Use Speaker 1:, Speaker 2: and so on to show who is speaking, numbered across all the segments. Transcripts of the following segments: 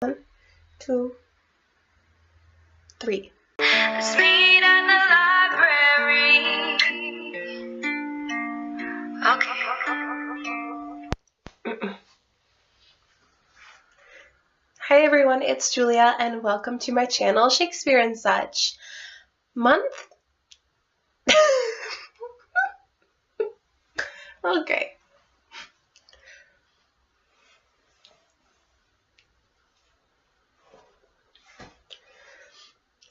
Speaker 1: 1, 2, 3.
Speaker 2: Let's meet at the library. Okay.
Speaker 1: Hi everyone, it's Julia and welcome to my channel, Shakespeare and Such. Month? Okay.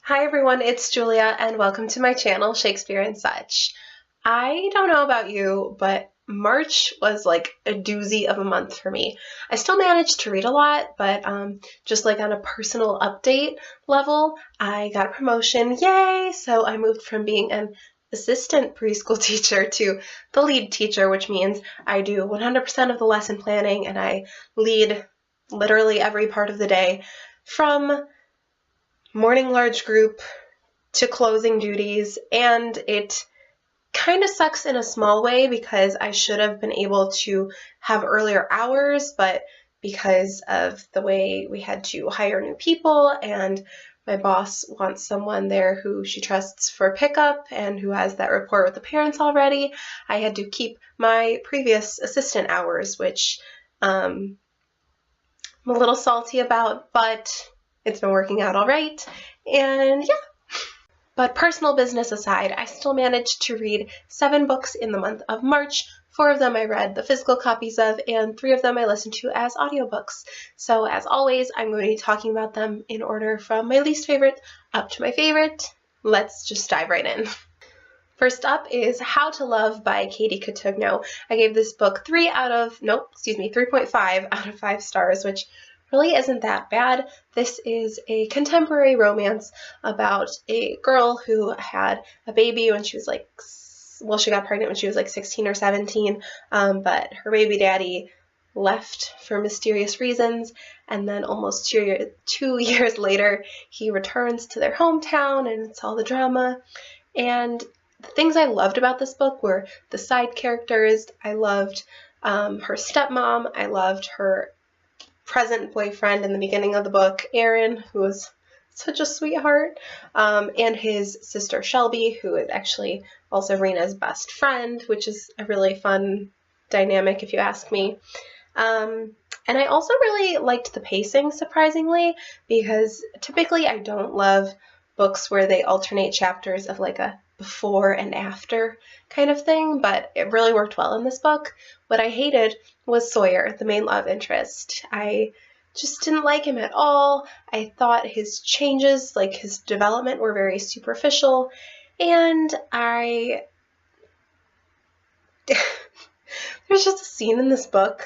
Speaker 1: Hi everyone, it's Julia and welcome to my channel, Shakespeare and Such. I don't know about you, but March was like a doozy of a month for me. I still managed to read a lot, but just like on a personal update level, I got a promotion, yay! So I moved from being an assistant preschool teacher to the lead teacher, which means I do 100% of the lesson planning and I lead literally every part of the day from morning large group to closing duties, and it kind of sucks in a small way because I should have been able to have earlier hours, but because of the way we had to hire new people and my boss wants someone there who she trusts for pickup and who has that rapport with the parents already, I had to keep my previous assistant hours, which I'm a little salty about, but it's been working out all right, and yeah. But personal business aside, I still managed to read 7 books in the month of March. 4 of them I read the physical copies of, and 3 of them I listened to as audiobooks. So as always, I'm going to be talking about them in order from my least favorite up to my favorite. Let's just dive right in. First up is How to Love by Katie Cotugno. I gave this book 3.5 out of 5 stars, which really isn't that bad. This is a contemporary romance about a girl who had a baby when she was like, well, she got pregnant when she was like 16 or 17, but her baby daddy left for mysterious reasons, and then almost 2 years later, he returns to their hometown, and it's all the drama. And the things I loved about this book were the side characters. I loved her stepmom. I loved her present boyfriend in the beginning of the book, Aaron, who was such a sweetheart, and his sister Shelby, who is actually also Rena's best friend, which is a really fun dynamic if you ask me. And I also really liked the pacing, surprisingly, because typically I don't love books where they alternate chapters of like a before and after kind of thing, but it really worked well in this book. What I hated was Sawyer, the main love interest. I just didn't like him at all. I thought his changes, like his development, were very superficial, and there's just a scene in this book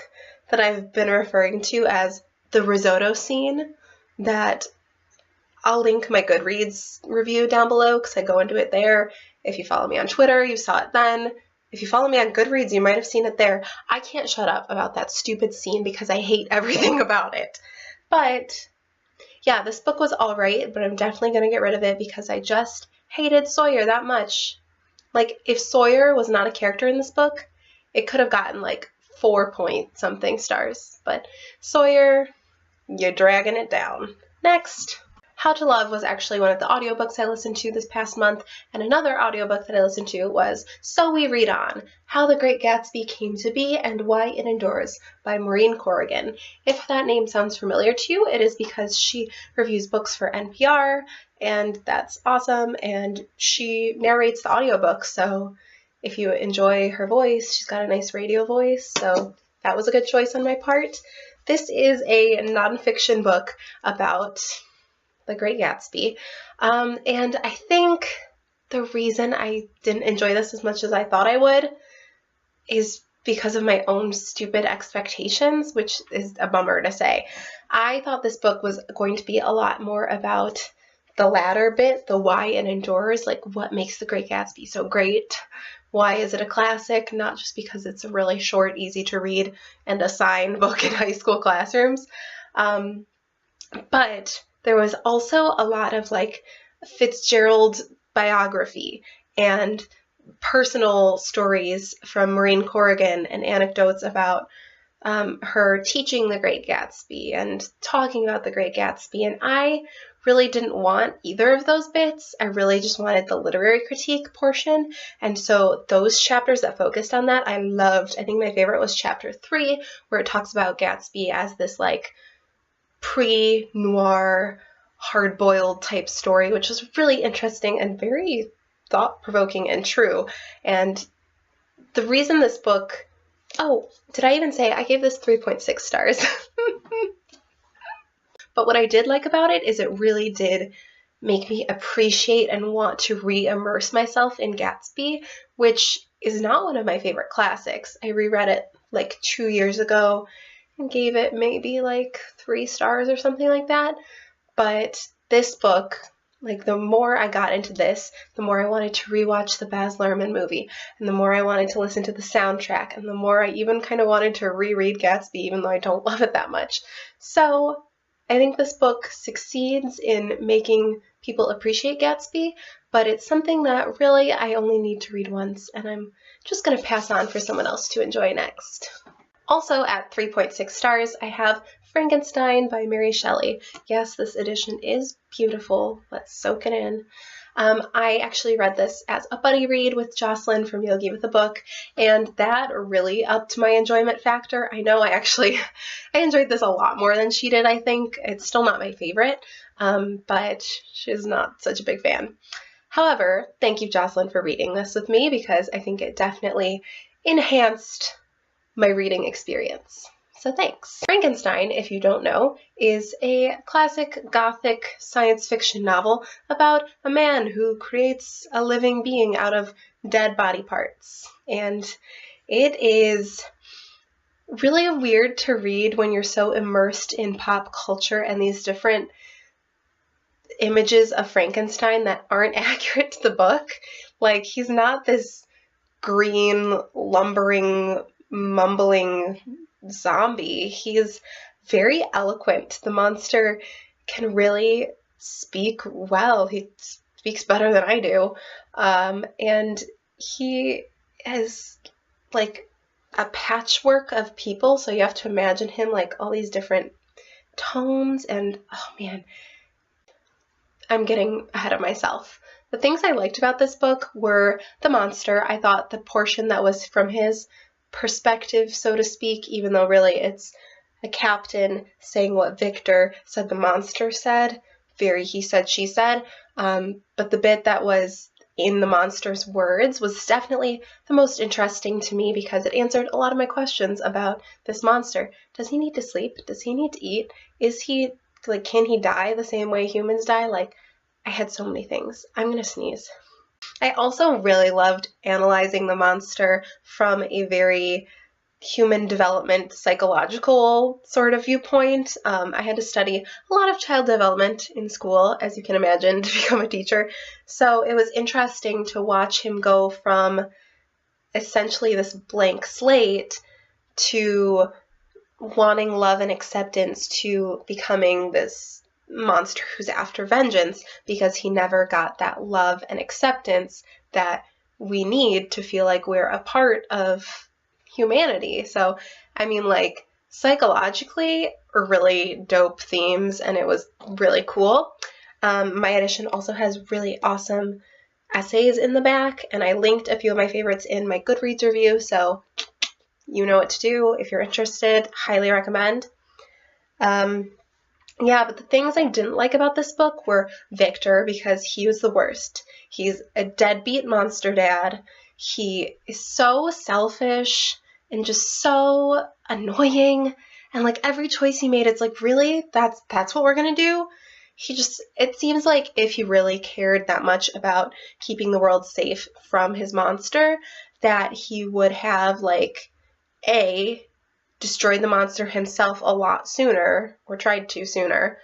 Speaker 1: that I've been referring to as the risotto scene that I'll link my Goodreads review down below because I go into it there. If you follow me on Twitter, you saw it then. If you follow me on Goodreads, you might have seen it there. I can't shut up about that stupid scene because I hate everything about it. But yeah, this book was all right, but I'm definitely going to get rid of it because I just hated Sawyer that much. Like, if Sawyer was not a character in this book, it could have gotten like 4-point-something stars. But Sawyer, you're dragging it down. Next. How to Love was actually one of the audiobooks I listened to this past month, and another audiobook that I listened to was So We Read On, How the Great Gatsby Came to Be and Why It Endures by Maureen Corrigan. If that name sounds familiar to you, it is because she reviews books for NPR, and that's awesome, and she narrates the audiobook, so if you enjoy her voice, she's got a nice radio voice, so that was a good choice on my part. This is a nonfiction book about The Great Gatsby, and I think the reason I didn't enjoy this as much as I thought I would is because of my own stupid expectations, which is a bummer to say. I thought this book was going to be a lot more about the latter bit, the why it endures, like what makes The Great Gatsby so great. Why is it a classic? Not just because it's a really short, easy to read, and assign book in high school classrooms, but there was also a lot of like Fitzgerald biography and personal stories from Maureen Corrigan and anecdotes about her teaching The Great Gatsby and talking about The Great Gatsby, and I really didn't want either of those bits. I really just wanted the literary critique portion, and so those chapters that focused on that I loved. I think my favorite was chapter 3, where it talks about Gatsby as this like pre-noir, hard-boiled type story, which was really interesting and very thought-provoking and true. And the reason this book, oh, did I even say I gave this 3.6 stars? But what I did like about it is it really did make me appreciate and want to re-immerse myself in Gatsby, which is not one of my favorite classics. I reread it like 2 years ago and gave it maybe like 3 stars or something like that. But this book, like the more I got into this, the more I wanted to rewatch the Baz Luhrmann movie, and the more I wanted to listen to the soundtrack, and the more I even kind of wanted to reread Gatsby, even though I don't love it that much. So I think this book succeeds in making people appreciate Gatsby, but it's something that really I only need to read once, and I'm just going to pass on for someone else to enjoy next. Also at 3.6 stars, I have Frankenstein by Mary Shelley. Yes, this edition is beautiful. Let's soak it in. I actually read this as a buddy read with Jocelyn from Yogi with a Book, and that really upped my enjoyment factor. I know I enjoyed this a lot more than she did, I think. It's still not my favorite, but she's not such a big fan. However, thank you, Jocelyn, for reading this with me, because I think it definitely enhanced my reading experience. So thanks. Frankenstein, if you don't know, is a classic Gothic science fiction novel about a man who creates a living being out of dead body parts. And it is really weird to read when you're so immersed in pop culture and these different images of Frankenstein that aren't accurate to the book. Like, he's not this green, lumbering, mumbling zombie. He's very eloquent. The monster can really speak well. He speaks better than I do. And he has like a patchwork of people, so you have to imagine him like all these different tones, and oh man, I'm getting ahead of myself. The things I liked about this book were the monster. I thought the portion that was from his perspective, so to speak, even though really it's a captain saying what Victor said the monster said, very he said, she said, but the bit that was in the monster's words was definitely the most interesting to me, because it answered a lot of my questions about this monster. Does he need to sleep? Does he need to eat? Is he, like, can he die the same way humans die? Like, I had so many things. I'm gonna sneeze. I also really loved analyzing the monster from a very human development, psychological sort of viewpoint. I had to study a lot of child development in school, as you can imagine, to become a teacher. So it was interesting to watch him go from essentially this blank slate to wanting love and acceptance to becoming this monster who's after vengeance, because he never got that love and acceptance that we need to feel like we're a part of humanity. So, I mean, like, psychologically, really dope themes, and it was really cool. My edition also has really awesome essays in the back, and I linked a few of my favorites in my Goodreads review, so you know what to do if you're interested. Highly recommend. Yeah, but the things I didn't like about this book were Victor, because he was the worst. He's a deadbeat monster dad. He is so selfish and just so annoying. And like every choice he made, it's like, really? That's what we're gonna do? It seems like if he really cared that much about keeping the world safe from his monster, that he would have, like, destroyed the monster himself a lot sooner, or tried to sooner,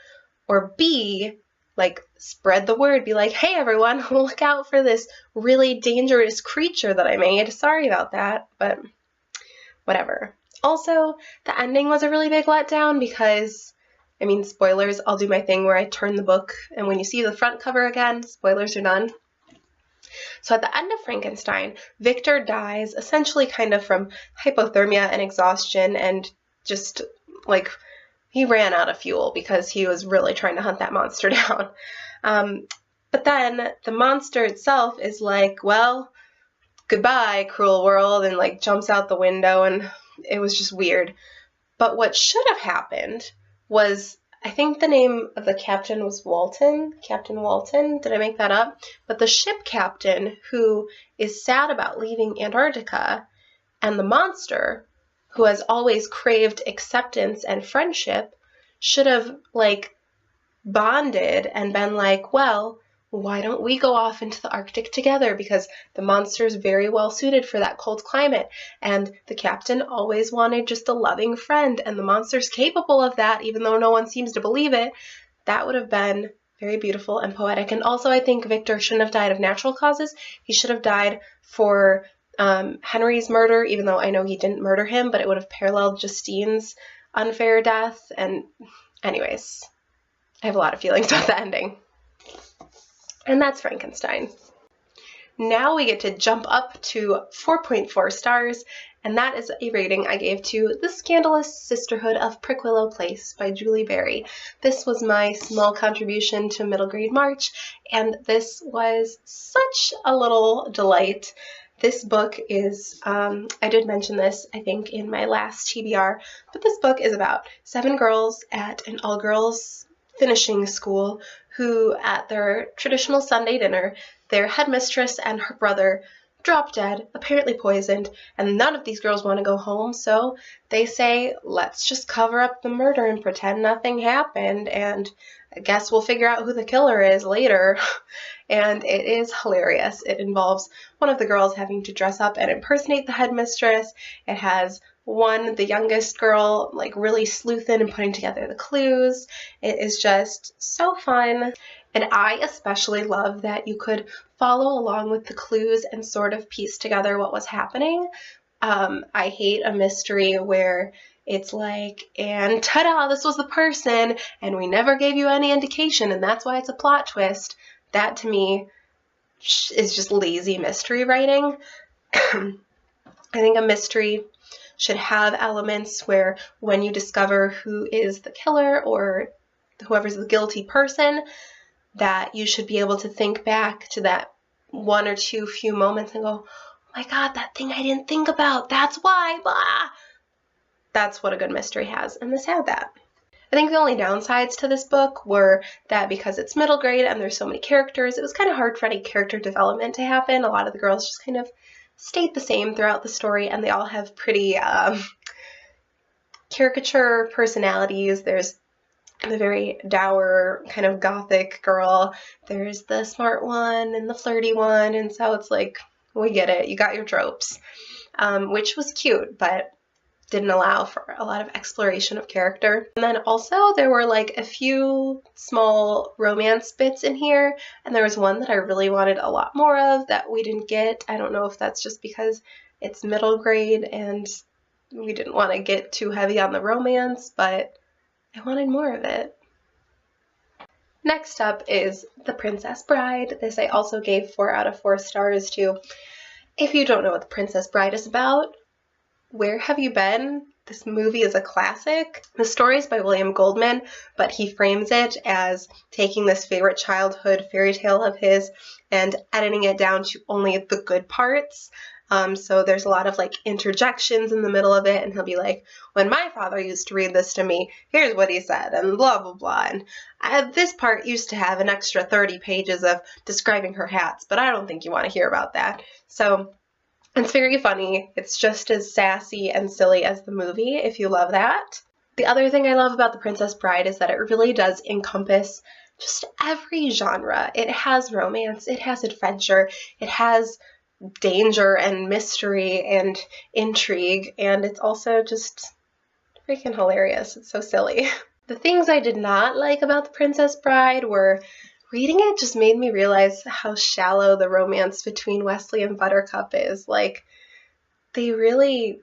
Speaker 1: or B, like, spread the word, be like, hey everyone, look out for this really dangerous creature that I made. Sorry about that, but whatever. Also, the ending was a really big letdown because, I mean, spoilers, I'll do my thing where I turn the book, and when you see the front cover again, spoilers are done. So at the end of Frankenstein, Victor dies essentially kind of from hypothermia and exhaustion, and just, like, he ran out of fuel because he was really trying to hunt that monster down. But then the monster itself is like, well, goodbye, cruel world, and like jumps out the window, and it was just weird. But what should have happened was, I think the name of the captain was Walton, Captain Walton, did I make that up? But the ship captain, who is sad about leaving Antarctica, and the monster, who has always craved acceptance and friendship, should have, like, bonded and been like, well, why don't we go off into the Arctic together, because the monster's very well suited for that cold climate, and the captain always wanted just a loving friend, and the monster's capable of that, even though no one seems to believe it. That would have been very beautiful and poetic. And also, I think Victor shouldn't have died of natural causes. He should have died for Henry's murder, even though I know he didn't murder him, but it would have paralleled Justine's unfair death. And anyways, I have a lot of feelings about the ending. And that's Frankenstein. Now we get to jump up to 4.4 stars, and that is a rating I gave to The Scandalous Sisterhood of Prickwillow Place by Julie Berry. This was my small contribution to Middle Grade March, and this was such a little delight. This book is, I did mention this, I think, in my last TBR, but this book is about 7 girls at an all-girls finishing school who, at their traditional Sunday dinner, their headmistress and her brother drop dead, apparently poisoned, and none of these girls want to go home, so they say, let's just cover up the murder and pretend nothing happened, and I guess we'll figure out who the killer is later. And it is hilarious. It involves one of the girls having to dress up and impersonate the headmistress. It has the youngest girl, like, really sleuthing and putting together the clues. It is just so fun. And I especially love that you could follow along with the clues and sort of piece together what was happening. I hate a mystery where it's like, and ta-da, this was the person, and we never gave you any indication, and that's why it's a plot twist. That, to me, is just lazy mystery writing. I think a mystery should have elements where when you discover who is the killer or whoever's the guilty person, that you should be able to think back to that one or two few moments and go, oh my god, that thing I didn't think about, that's why, blah. That's what a good mystery has, and this had that. I think the only downsides to this book were that because it's middle grade and there's so many characters, it was kind of hard for any character development to happen. A lot of the girls just kind of stayed the same throughout the story, and they all have pretty caricature personalities. There's the very dour kind of gothic girl, there's the smart one and the flirty one, and so it's like, we get it, you got your tropes, which was cute, but didn't allow for a lot of exploration of character. And then also there were like a few small romance bits in here, and there was one that I really wanted a lot more of that we didn't get. I don't know if that's just because it's middle grade and we didn't want to get too heavy on the romance, but I wanted more of it. Next up is The Princess Bride. This I also gave 4 out of 4 stars to. If you don't know what The Princess Bride is about, where have you been? This movie is a classic. The story is by William Goldman, but he frames it as taking this favorite childhood fairy tale of his and editing it down to only the good parts. So there's a lot of like interjections in the middle of it, and he'll be like, when my father used to read this to me, here's what he said, and blah, blah, blah. And this part used to have an extra 30 pages of describing her hats, but I don't think you want to hear about that. So it's very funny. It's just as sassy and silly as the movie, if you love that. The other thing I love about The Princess Bride is that it really does encompass just every genre. It has romance, it has adventure, it has danger and mystery and intrigue, and it's also just freaking hilarious. It's so silly. The things I did not like about The Princess Bride were reading it just made me realize how shallow the romance between Wesley and Buttercup is. Like, they really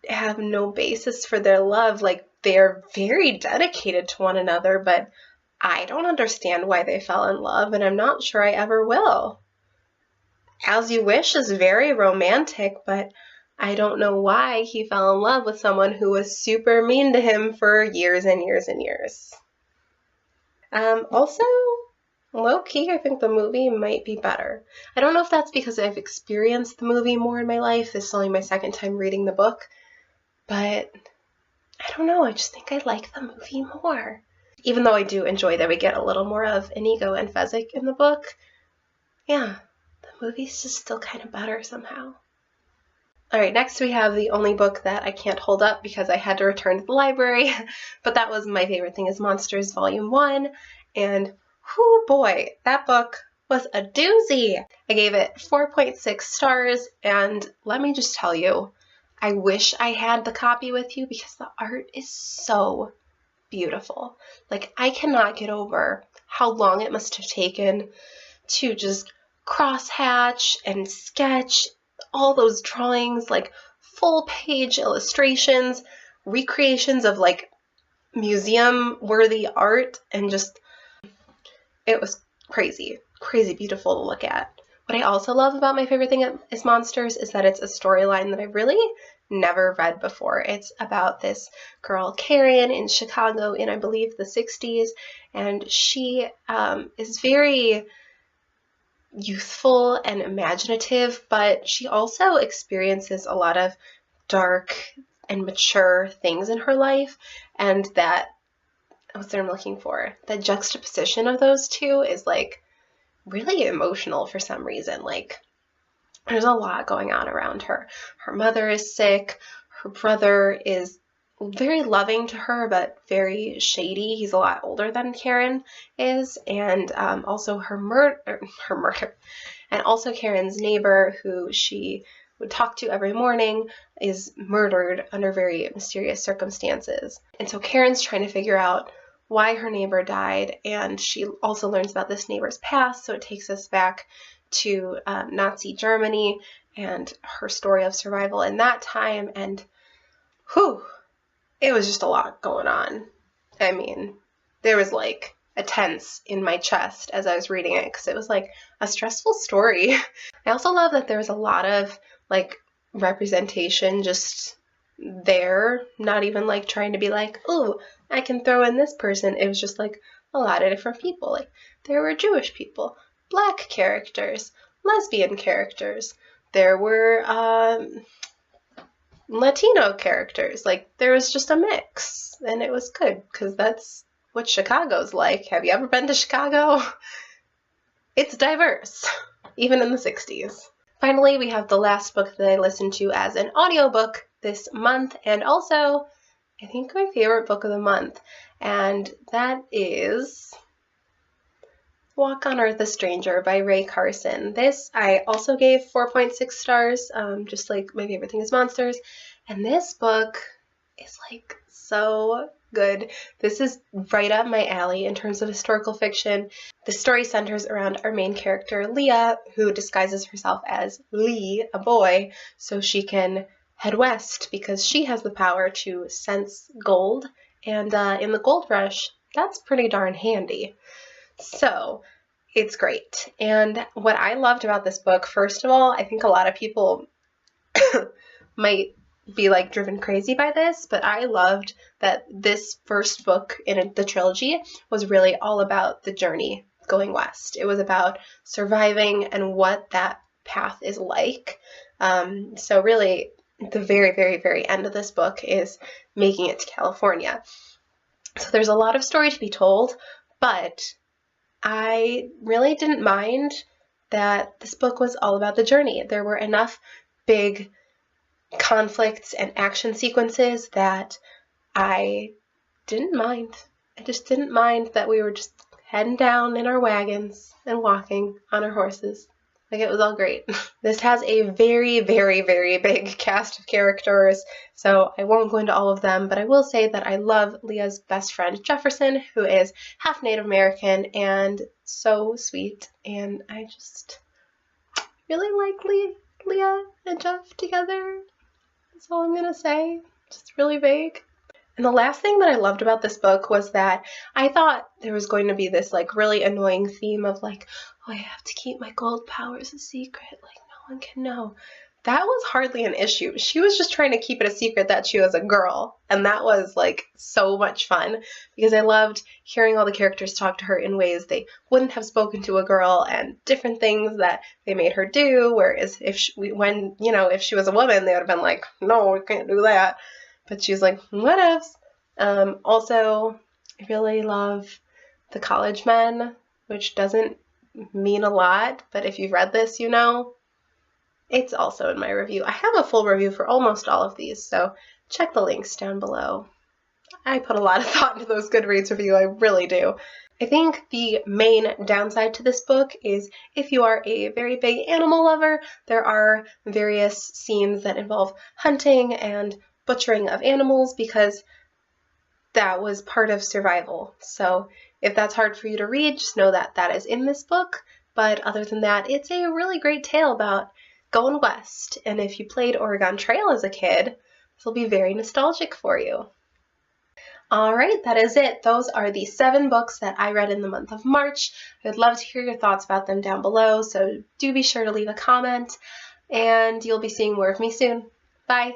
Speaker 1: have no basis for their love. Like, they're very dedicated to one another, but I don't understand why they fell in love, and I'm not sure I ever will. As You Wish is very romantic, but I don't know why he fell in love with someone who was super mean to him for years and years and years. Also, low-key, I think the movie might be better. I don't know if that's because I've experienced the movie more in my life. This is only my second time reading the book. But I don't know, I just think I like the movie more. Even though I do enjoy that we get a little more of Inigo and Fezzik in the book, yeah, the movie's just still kind of better somehow. Alright, next we have the only book that I can't hold up because I had to return to the library, but that was My Favorite Thing is Monsters Volume 1, and whoo boy, that book was a doozy! I gave it 4.6 stars, and let me just tell you, I wish I had the copy with you because the art is so beautiful. Like, I cannot get over how long it must have taken to just crosshatch and sketch all those drawings, like full page illustrations, recreations of like museum worthy art, and just, it was crazy, crazy beautiful to look at. What I also love about My Favorite Thing is Monsters is that it's a storyline that I've really never read before. It's about this girl, Karen, in Chicago in, I believe, the 60s, and she is very youthful and imaginative, but she also experiences a lot of dark and mature things in her life, and that, what's what I'm looking for, that juxtaposition of those two is like really emotional for some reason. Like, there's a lot going on around her. Her mother is sick, her brother is very loving to her, but very shady. He's a lot older than Karen is, and also her murder, and also Karen's neighbor, who she would talk to every morning, is murdered under very mysterious circumstances. And so Karen's trying to figure out why her neighbor died, and she also learns about this neighbor's past, so it takes us back to Nazi Germany and her story of survival in that time, and whew, it was just a lot going on. I mean, there was like a tense in my chest as I was reading it because it was like a stressful story. I also love that there was a lot of like representation just there, not even like trying to be like, oh, I can throw in this person. It was just like a lot of different people. Like, there were Jewish people, Black characters, lesbian characters, there were Latino characters. Like, there was just a mix, and it was good because that's what Chicago's like. Have you ever been to Chicago? It's diverse, even in the 60s. Finally, we have the last book that I listened to as an audiobook this month, and also, I think, my favorite book of the month, and that is Walk on Earth a Stranger by Ray Carson. This I also gave 4.6 stars, just like My Favorite Thing is Monsters, and this book is like so good. This is right up my alley in terms of historical fiction. The story centers around our main character, Leah, who disguises herself as Lee, a boy, so she can head west because she has the power to sense gold, and in the gold rush, that's pretty darn handy. So, it's great. And what I loved about this book, first of all, I think a lot of people might be like driven crazy by this, but I loved that this first book in the trilogy was really all about the journey going west. It was about surviving and what that path is like. So really, the very, very, very end of this book is making it to California. So there's a lot of story to be told, but I really didn't mind that this book was all about the journey. There were enough big conflicts and action sequences that I didn't mind. I just didn't mind that we were just heading down in our wagons and walking on our horses. Like, it was all great. This has a very, very, very big cast of characters, so I won't go into all of them, but I will say that I love Leah's best friend, Jefferson, who is half Native American and so sweet, and I just really like Leah and Jeff together. That's all I'm gonna say. Just really vague. And the last thing that I loved about this book was that I thought there was going to be this like really annoying theme of like, oh, I have to keep my gold powers a secret, like no one can know. that was hardly an issue. She was just trying to keep it a secret that she was a girl, and that was like so much fun because I loved hearing all the characters talk to her in ways they wouldn't have spoken to a girl and different things that they made her do, whereas if she was a woman, they would have been like, no, we can't do that. But she's like, what else? Also, I really love the college men, which doesn't mean a lot, but if you've read this, you know. It's also in my review. I have a full review for almost all of these, so check the links down below. I put a lot of thought into those Goodreads review, I really do. I think the main downside to this book is if you are a very big animal lover, there are various scenes that involve hunting and butchering of animals because that was part of survival. So if that's hard for you to read, just know that that is in this book. But other than that, it's a really great tale about going west, and if you played Oregon Trail as a kid, this will be very nostalgic for you. Alright, that is it. Those are the 7 books that I read in the month of March. I would love to hear your thoughts about them down below, so do be sure to leave a comment, and you'll be seeing more of me soon. Bye!